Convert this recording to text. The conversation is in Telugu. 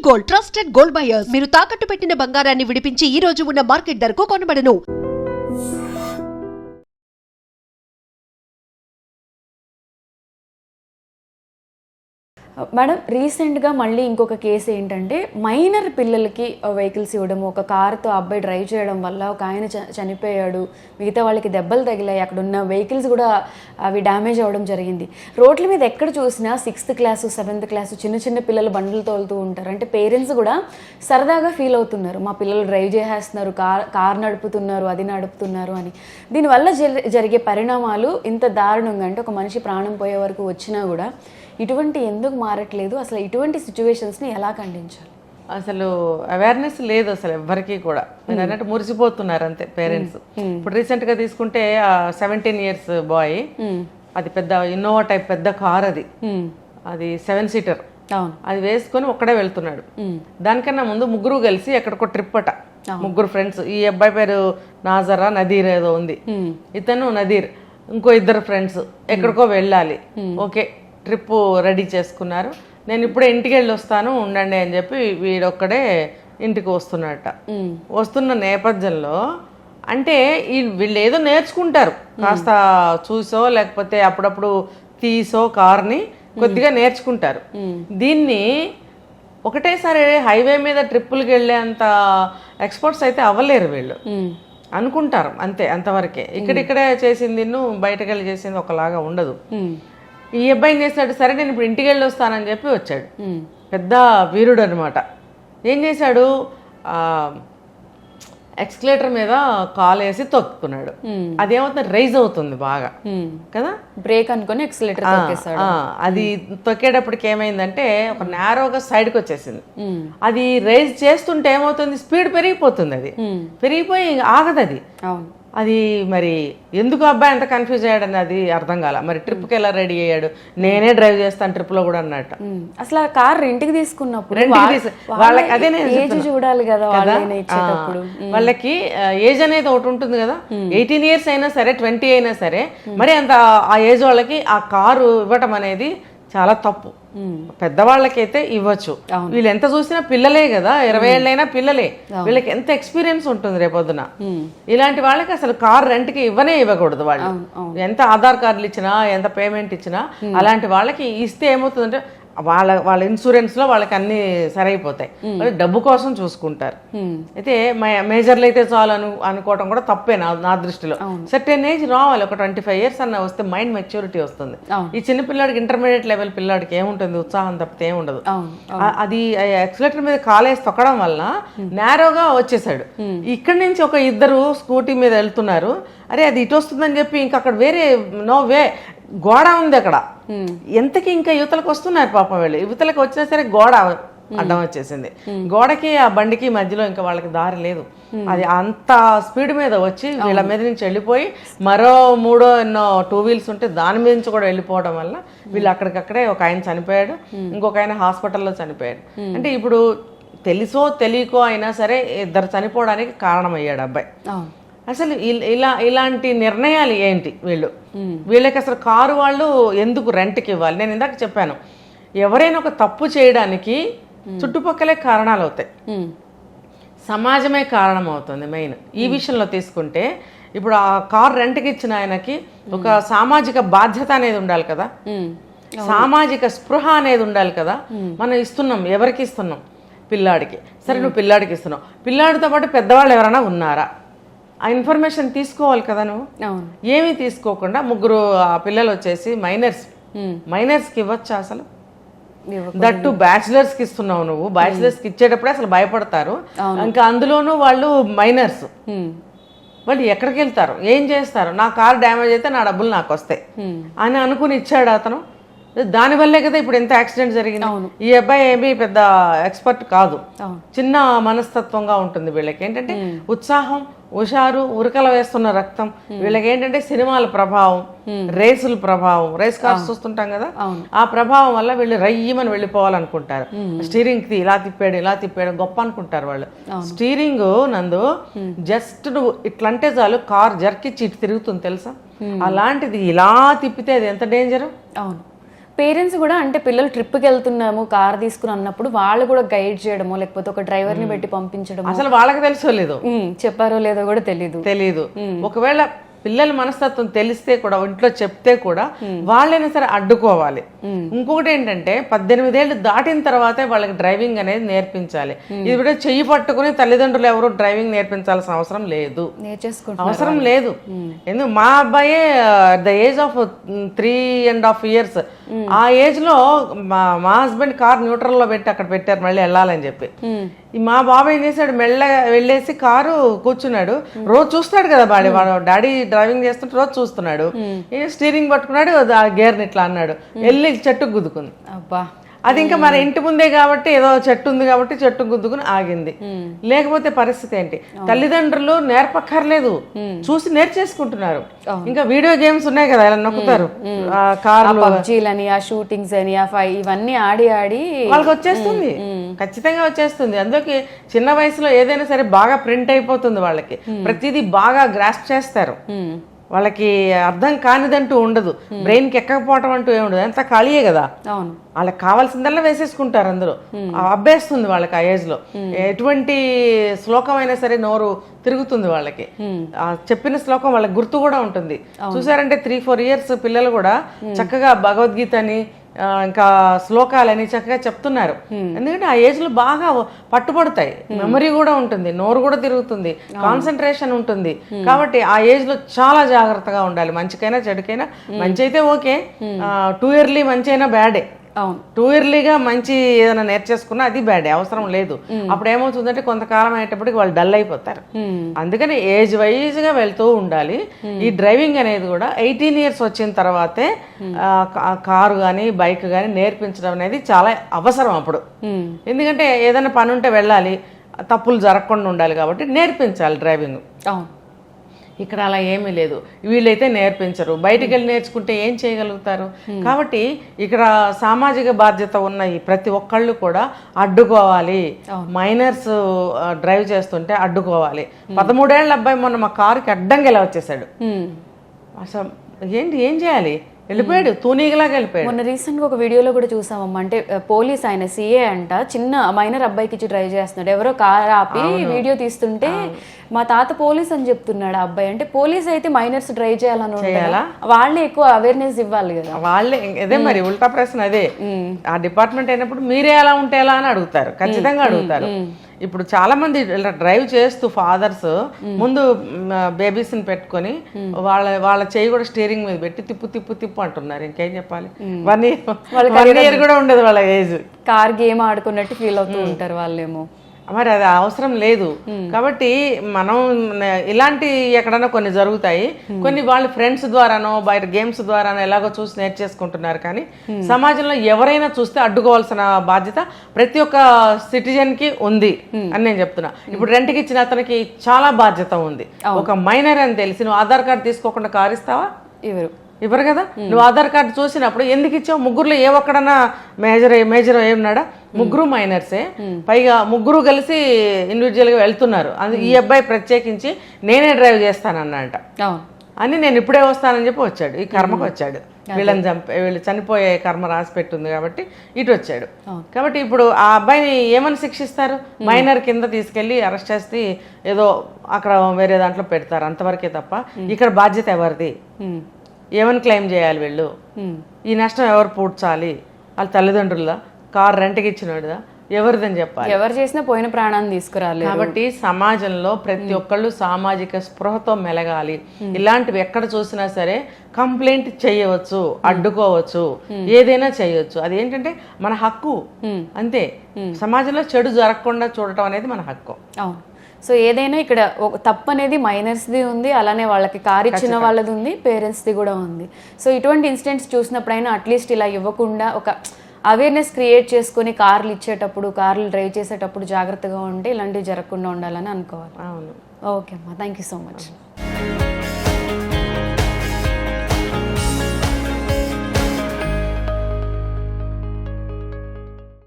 Gold, trusted gold buyers. మీరు తాకట్టు పెట్టిన బంగారాన్ని విడిపించి ఈ రోజు ఉన్న మార్కెట్ ధరకు కొనబడను. మేడం, రీసెంట్గా మళ్ళీ ఇంకొక కేసు ఏంటంటే మైనర్ పిల్లలకి వెహికల్స్ ఇవ్వడం, ఒక కారుతో అబ్బాయి డ్రైవ్ చేయడం వల్ల ఒక ఆయన చనిపోయాడు, మిగతా వాళ్ళకి దెబ్బలు తగిలాయి, అక్కడ ఉన్న వెహికల్స్ కూడా అవి డ్యామేజ్ అవ్వడం జరిగింది. రోడ్ల మీద ఎక్కడ చూసినా 6th క్లాసు 7th క్లాసు చిన్న చిన్న పిల్లలు బండ్లు తోలుతూ ఉంటారు. అంటే పేరెంట్స్ కూడా సరదాగా ఫీల్ అవుతున్నారు, మా పిల్లలు డ్రైవ్ చేసేస్తున్నారు, కార్ నడుపుతున్నారు, అది నడుపుతున్నారు అని. దీనివల్ల జరిగే పరిణామాలు ఇంత దారుణంగా, అంటే ఒక మనిషి ప్రాణం పోయే వరకు వచ్చినా కూడా ఇటువంటి ఎందుకు మారట్లేదు? అసలు ఇటువంటి సిచ్యువేషన్స్ని ఎలా ఖండించాలి? అసలు అవేర్నెస్ లేదు అసలు ఎవ్వరికి కూడా. మీరు అన్నట్టు మురిసిపోతున్నారు అంతే పేరెంట్స్. ఇప్పుడు రీసెంట్గా తీసుకుంటే 17 years బాయ్, అది పెద్ద ఇన్నోవా టైప్ పెద్ద కార్, అది 7 seater, అది వేసుకొని ఒక్కడే వెళ్తున్నాడు. దానికన్నా ముందు ముగ్గురు కలిసి ఎక్కడికో ట్రిప్ అట, ముగ్గురు ఫ్రెండ్స్. ఈ అబ్బాయి పేరు నాజరా, నదీర్ ఏదో ఉంది, ఇతను నదీర్, ఇంకో 2 ఫ్రెండ్స్ ఎక్కడికో వెళ్ళాలి. ఓకే, ట్రిప్ రెడీ చేసుకున్నారు. నేను ఇప్పుడే ఇంటికి వెళ్ళి వస్తాను ఉండండి అని చెప్పి వీడొక్కడే ఇంటికి వస్తున్నట్ట. వస్తున్న నేపథ్యంలో అంటే వీళ్ళు ఏదో నేర్చుకుంటారు, కాస్త చూసో లేకపోతే అప్పుడప్పుడు తీసో కార్ని కొద్దిగా నేర్చుకుంటారు. దీన్ని ఒకటేసారి హైవే మీద ట్రిప్పులకి వెళ్ళేంత ఎక్స్పర్ట్స్ అయితే అవ్వలేరు వీళ్ళు. అనుకుంటారు అంతే, అంతవరకే. ఇక్కడిక్కడే చేసింది బయటకు వెళ్ళి చేసింది ఒకలాగా ఉండదు. ఈ అబ్బాయి ఏం చేశాడు, సరే నేను ఇప్పుడు ఇంటికి వెళ్ళి వస్తానని చెప్పి వచ్చాడు. పెద్ద వీరుడు అనమాట. ఏం చేశాడు, ఎక్స్కలేటర్ మీద కాల్ వేసి తొక్కున్నాడు. అదేమవుతుంది, రైజ్ అవుతుంది బాగా కదా, బ్రేక్ అనుకుని ఎక్స్కలేటర్ తొక్కేశాడు. అది తొక్కేటప్పటికి ఏమైందంటే ఒక నేరోగా సైడ్కి వచ్చేసింది. అది రైజ్ చేస్తుంటే ఏమవుతుంది, స్పీడ్ పెరిగిపోతుంది. అది పెరిగిపోయి ఆగదు. అది మరి ఎందుకు అబ్బాయి అంత కన్ఫ్యూజ్ అయ్యాడని అది అర్థం కాల. మరి ట్రిప్కి ఎలా రెడీ అయ్యాడు, నేనే డ్రైవ్ చేస్తాను ట్రిప్లో కూడా అన్నట్టు. అసలు ఆ కార్ రెంట్కి తీసుకున్నప్పుడు వాళ్ళకి అదే చూడాలి కదా, వాళ్ళకి ఏజ్ అనేది ఒకటి ఉంటుంది కదా. 18 years అయినా సరే 20 అయినా సరే మరి అంత ఆ ఏజ్ వాళ్ళకి ఆ కారు ఇవ్వటం అనేది చాలా తప్పు. పెద్దవాళ్ళకైతే ఇవ్వచ్చు, వీళ్ళు ఎంత చూసినా పిల్లలే కదా, 20 ఏళ్ళైనా పిల్లలే, వీళ్ళకి ఎంత ఎక్స్పీరియన్స్ ఉంటుంది రేపొద్దున. ఇలాంటి వాళ్ళకి అసలు కార్ రెంట్కి ఇవ్వకూడదు. వాళ్ళు ఎంత ఆధార్ కార్డులు ఇచ్చినా ఎంత పేమెంట్ ఇచ్చినా అలాంటి వాళ్ళకి ఇస్తే ఏమవుతుందంటే వాళ్ళ ఇన్సూరెన్స్లో వాళ్ళకి అన్ని సరైపోతాయి. వాళ్ళు డబ్బు కోసం చూసుకుంటారు. అయితే మేజర్లు అయితే చాలు అనుకోవటం కూడా తప్పే నా దృష్టిలో. సర్టెన్ ఏజ్ రావాలి, ఒక 25 years అన్న వస్తే మైండ్ మెచ్యూరిటీ వస్తుంది. ఈ చిన్న పిల్లాడికి ఇంటర్మీడియట్ లెవెల్ పిల్లాడికి ఏముంటుంది, ఉత్సాహం తప్పితే ఏముండదు. అది ఎక్స్లేటర్ మీద కాలేసి తొక్కడం వల్ల నేరోగా వచ్చేసాడు. ఇక్కడి నుంచి ఒక 2 స్కూటీ మీద వెళ్తున్నారు. అరే అది ఇటు వస్తుందని చెప్పి ఇంకా అక్కడ వేరే నో వే, గోడ ఉంది అక్కడ. ఎంతకి ఇంకా యువతలకు వస్తున్నారు పాపం వెళ్ళి, యువతలకు వచ్చినా సరే గోడ అడ్డం వచ్చేసింది. గోడకి ఆ బండికి మధ్యలో ఇంకా వాళ్ళకి దారి లేదు. అది అంత స్పీడ్ మీద వచ్చి వీళ్ళ మీద నుంచి వెళ్ళిపోయి మరో 3 ఎన్నో 2 wheels ఉంటే దాని మీద నుంచి కూడా వెళ్ళిపోవడం వల్ల వీళ్ళు అక్కడికక్కడే ఒక ఆయన చనిపోయాడు, ఇంకొక ఆయన హాస్పిటల్లో చనిపోయాడు. అంటే ఇప్పుడు తెలుసో తెలియకో అయినా సరే 2 చనిపోవడానికి కారణమయ్యాడు అబ్బాయి. అసలు ఇలాంటి నిర్ణయాలు ఏంటి వీళ్ళకి అసలు కారు వాళ్ళు ఎందుకు రెంట్కి ఇవ్వాలి? నేను ఇందాక చెప్పాను, ఎవరైనా ఒక తప్పు చేయడానికి చుట్టుపక్కలే కారణాలు అవుతాయి, సమాజమే కారణం అవుతుంది మెయిన్. ఈ విషయంలో తీసుకుంటే ఇప్పుడు ఆ కారు రెంట్కి ఇచ్చిన ఆయనకి ఒక సామాజిక బాధ్యత అనేది ఉండాలి కదా, సామాజిక స్పృహ అనేది ఉండాలి కదా. మనం ఇస్తున్నాం, ఎవరికి ఇస్తున్నాం? పిల్లాడికి. సరే నువ్వు పిల్లాడికి ఇస్తున్నావు, పిల్లాడితో పాటు పెద్దవాళ్ళు ఎవరైనా ఉన్నారా? ఆ ఇన్ఫర్మేషన్ తీసుకోవాలి కదా నువ్వు. ఏమీ తీసుకోకుండా 3 పిల్లలు వచ్చేసి మైనర్స్కి ఇవ్వచ్చా అసలు? దట్టు బ్యాచిలర్స్కి ఇస్తున్నావు నువ్వు. బ్యాచిలర్స్కి ఇచ్చేటప్పుడే అసలు భయపడతారు. ఇంకా అందులోనూ వాళ్ళు మైనర్స్, వాళ్ళు ఎక్కడికి వెళ్తారు, ఏం చేస్తారు? నా కార్ డ్యామేజ్ అయితే నా డబ్బులు నాకు వస్తాయి అని అనుకుని ఇచ్చాడు అతను. దానివల్లే కదా ఇప్పుడు ఎంత యాక్సిడెంట్ జరిగింది. ఈ అబ్బాయి ఏమీ పెద్ద ఎక్స్పర్ట్ కాదు, చిన్న మనస్తత్వంగా ఉంటుంది. వీళ్ళకి ఏంటంటే ఉత్సాహం, హుషారు, ఉరకల వేస్తున్న రక్తం. వీళ్ళకి ఏంటంటే సినిమాల ప్రభావం, రేసుల ప్రభావం, రేస్ కార్స్ చూస్తుంటాం కదా, ఆ ప్రభావం వల్ల వీళ్ళు రయ్యమని వెళ్ళిపోవాలనుకుంటారు. స్టీరింగ్ ఇలా తిప్పాడు గొప్ప అనుకుంటారు వాళ్ళు. స్టీరింగ్ నందు జస్ట్ నువ్వు ఇట్లంటే చాలు కార్ జర్కిచ్చి ఇటు తిరుగుతుంది తెలుసా. అలాంటిది ఇలా తిప్పితే అది ఎంత డేంజరు. పేరెంట్స్ కూడా అంటే పిల్లలు ట్రిప్కి వెళ్తున్నాము కార్ తీసుకుని అన్నప్పుడు వాళ్ళు కూడా గైడ్ చేయడమో లేకపోతే ఒక డ్రైవర్ని పెట్టి పంపించడమో, అసలు వాళ్ళకి తెలుసో లేదో, చెప్పారో లేదో కూడా తెలీదు. ఒకవేళ పిల్లల మనస్తత్వం తెలిస్తే కూడా ఇంట్లో చెప్తే కూడా వాళ్ళైనా సరే అడ్డుకోవాలి. ఇంకొకటి ఏంటంటే 18 ఏళ్ళు దాటిన తర్వాతే వాళ్ళకి డ్రైవింగ్ అనేది నేర్పించాలి. ఇది కూడా చెయ్యి పట్టుకుని తల్లిదండ్రులు ఎవరు డ్రైవింగ్ నేర్పించాల్సిన అవసరం లేదు, అవసరం లేదు. ఎందుకు మా అబ్బాయే ద ఏజ్ ఆఫ్ 3.5 years, ఆ ఏజ్ లో మా హస్బెండ్ కార్ న్యూట్రల్ లో పెట్టి అక్కడ పెట్టారు మళ్ళీ వెళ్ళాలని చెప్పి. మా బాబు ఏం చేశాడు, మెల్లగా వెళ్ళేసి కారు కూర్చున్నాడు. రోజు చూస్తాడు కదా వాడు డాడీ డ్రైవింగ్ చేస్తుంటే రోజు చూస్తున్నాడు. స్టీరింగ్ పట్టుకున్నాడు, ఆ గేర్ని ఇట్లా అన్నాడు, వెళ్ళి చెట్టుకు గుద్దుకుంది. అబ్బా, అది ఇంకా మన ఇంటి ముందే కాబట్టి ఏదో చెట్టు ఉంది కాబట్టి చెట్టు గుద్దుకుని ఆగింది. లేకపోతే పరిస్థితి ఏంటి? తల్లిదండ్రులు నేర్పక్కర్లేదు, చూసి నేర్చేసుకుంటున్నారు. ఇంకా వీడియో గేమ్స్ ఉన్నాయి కదా, ఇలా నొక్కుతారు కార్లు, పబ్జీలని, ఆ షూటింగ్స్ అని, ఇవన్నీ ఆడి వాళ్ళకి వచ్చేస్తుంది, ఖచ్చితంగా వచ్చేస్తుంది. అందుకే చిన్న వయసులో ఏదైనా సరే బాగా ప్రింట్ అయిపోతుంది వాళ్ళకి. ప్రతిదీ బాగా గ్రాస్ప్ చేస్తారు. వాళ్ళకి అర్థం కానిదంటూ ఉండదు, బ్రెయిన్కి ఎక్కకపోవటం అంటూ ఏముండదు, అంతా ఖాళీయే కదా. అవును, వాళ్ళకి కావాల్సిందల్లా వేసేసుకుంటారు అందులో. అబ్బేస్తుంది వాళ్ళకి ఆ ఏజ్ లో. ఎటువంటి శ్లోకమైనా సరే నోరు తిరుగుతుంది వాళ్ళకి. చెప్పిన శ్లోకం వాళ్ళకి గుర్తు కూడా ఉంటుంది. చూసారంటే 3-4 years పిల్లలు కూడా చక్కగా భగవద్గీతని ఇంకా శ్లోకాలని చక్కగా చెప్తున్నారు. ఎందుకంటే ఆ ఏజ్ లో బాగా పట్టుబడతాయి, మెమరీ కూడా ఉంటుంది, నోరు కూడా తిరుగుతుంది, కాన్సన్ట్రేషన్ ఉంటుంది. కాబట్టి ఆ ఏజ్ లో చాలా జాగ్రత్తగా ఉండాలి. మంచికైనా చెడుకైనా, మంచి అయితే ఓకే, టూ ఇయర్లీ మంచి అయినా బ్యాడే. టూ ఇయర్లీగా మంచి ఏదైనా నేర్చేసుకున్నా అది బ్యాడే, అవసరం లేదు. అప్పుడు ఏమవుతుందంటే కొంతకాలం అయ్యేటప్పటికి వాళ్ళు డల్ అయిపోతారు. అందుకని ఏజ్ వైజ్ గా వెళ్తూ ఉండాలి. ఈ డ్రైవింగ్ అనేది కూడా 18 years వచ్చిన తర్వాతే కారు కానీ బైక్ కానీ నేర్పించడం అనేది చాలా అవసరం అప్పుడు. ఎందుకంటే ఏదైనా పని ఉంటే వెళ్ళాలి, తప్పులు జరగకుండా ఉండాలి కాబట్టి నేర్పించాలి డ్రైవింగ్. ఇక్కడ అలా ఏమీ లేదు, వీళ్ళైతే నేర్పించరు, బయటికి వెళ్ళి నేర్చుకుంటే ఏం చేయగలుగుతారు. కాబట్టి ఇక్కడ సామాజిక బాధ్యత ఉన్న ఈ ప్రతి ఒక్కళ్ళు కూడా అడ్డుకోవాలి. మైనర్స్ డ్రైవ్ చేస్తుంటే అడ్డుకోవాలి. 13 ఏళ్ల అబ్బాయి మొన్న మా కారుకి అడ్డంగా ఇలా వచ్చేసాడు. అసలు ఏం చేయాలి? వెళ్ళిపోయాడు, తూనీగలాగా వెళ్ళిపోయాడు. మొన్న రీసెంట్ గా ఒక వీడియోలో కూడా చూసామమ్మా, అంటే పోలీస్ ఆయన సిఏ అంట, చిన్న మైనర్ అబ్బాయికి ఇచ్చి డ్రైవ్ చేస్తున్నాడు. ఎవరో కార్ ఆపి వీడియో తీస్తుంటే మా తాత పోలీస్ అని చెప్తున్నాడు ఆ అబ్బాయి. అంటే పోలీస్ అయితే మైనర్స్ డ్రైవ్ చేయాలని వాళ్ళే ఎక్కువ అవేర్నెస్ ఇవ్వాలి కదా. వాళ్ళే అదే మరి ఉల్టా ప్రశ్న అదే. ఆ డిపార్ట్మెంట్ అయినప్పుడు మీరే ఎలా ఉంటే ఎలా అని అడుగుతారు, ఖచ్చితంగా అడుగుతారు. ఇప్పుడు చాలా మంది ఇలా డ్రైవ్ చేస్తూ ఫాదర్స్ ముందు బేబీస్ ని పెట్టుకొని వాళ్ళ చేయి కూడా స్టీరింగ్ మీద పెట్టి తిప్పు అంటున్నారు. ఇంకేం చెప్పాలి? 1 year కూడా ఉండదు వాళ్ళ ఏజ్. కార్ గేమ్ ఆడుకున్నట్టు ఫీల్ అవుతూ ఉంటారు వాళ్ళేమో. మరి అది అవసరం లేదు. కాబట్టి మనం ఇలాంటి ఎక్కడన్నా కొన్ని జరుగుతాయి, కొన్ని వాళ్ళు ఫ్రెండ్స్ ద్వారానో బయట గేమ్స్ ద్వారానో ఎలాగో చూసి నేర్చేసుకుంటున్నారు. కానీ సమాజంలో ఎవరైనా చూస్తే అడ్డుకోవాల్సిన బాధ్యత ప్రతి ఒక్క సిటిజన్ కి ఉంది అని నేను చెప్తున్నా. ఇప్పుడు రెంట్కి ఇచ్చిన అతనికి చాలా బాధ్యత ఉంది. ఒక మైనర్ అని తెలిసి నువ్వు ఆధార్ కార్డు తీసుకోకుండా కారు ఇస్తావా? ఇవ్వరు కదా. నువ్వు ఆధార్ కార్డు చూసినప్పుడు ఎందుకు ఇచ్చావు? ముగ్గురులో ఏ ఒక్కడన్నా మేజర్ ఏమన్నాడా? ముగ్గురు మైనర్సే, పైగా ముగ్గురు కలిసి ఇండివిజువల్ గా వెళ్తున్నారు. ఈ అబ్బాయి ప్రత్యేకించి నేనే డ్రైవ్ చేస్తానన్నట అని, నేను ఇప్పుడే వస్తానని చెప్పి వచ్చాడు. ఈ కర్మకు వచ్చాడు, వీళ్ళు చనిపోయే కర్మ రాసి పెట్టింది కాబట్టి ఇటు వచ్చాడు. కాబట్టి ఇప్పుడు ఆ అబ్బాయిని ఏమని శిక్షిస్తారు? మైనర్ కింద తీసుకెళ్లి అరెస్ట్ చేసి ఏదో అక్కడ వేరే దాంట్లో పెడతారు, అంతవరకే తప్ప ఇక్కడ బాధ్యత ఎవరిది? ఏమని క్లెయిమ్ చేయాలి వీళ్ళు? ఈ నష్టం ఎవరు పూడ్చాలి? వాళ్ళ తల్లిదండ్రుల, కార్ రెంట్కి ఇచ్చినోడుదా, ఎవరిదని చెప్పాలి? ఎవరు చేసినా పోయిన ప్రాణాన్ని తీసుకురాలి. కాబట్టి సమాజంలో ప్రతి ఒక్కళ్ళు సామాజిక స్పృహతో మెలగాలి. ఇలాంటివి ఎక్కడ చూసినా సరే కంప్లైంట్ చేయవచ్చు, అడ్డుకోవచ్చు, ఏదైనా చేయొచ్చు. అదేంటంటే మన హక్కు, అంతే. సమాజంలో చెడు జరగకుండా చూడటం అనేది మన హక్కు. అవును. సో ఏదైనా ఇక్కడ తప్పు అనేది మైనర్స్ది ఉంది, అలానే వాళ్ళకి కార్ ఇచ్చిన వాళ్ళది ఉంది, పేరెంట్స్ది కూడా ఉంది. సో ఇటువంటి ఇన్సిడెంట్స్ చూసినప్పుడైనా అట్లీస్ట్ ఇలా ఇవ్వకుండా ఒక అవేర్నెస్ క్రియేట్ చేసుకుని కార్లు ఇచ్చేటప్పుడు, కార్లు డ్రైవ్ చేసేటప్పుడు జాగ్రత్తగా ఉంటే ఇలాంటివి జరగకుండా ఉండాలని అనుకోవాలి. అవును. ఓకే అమ్మా, థ్యాంక్ యూ సో మచ్.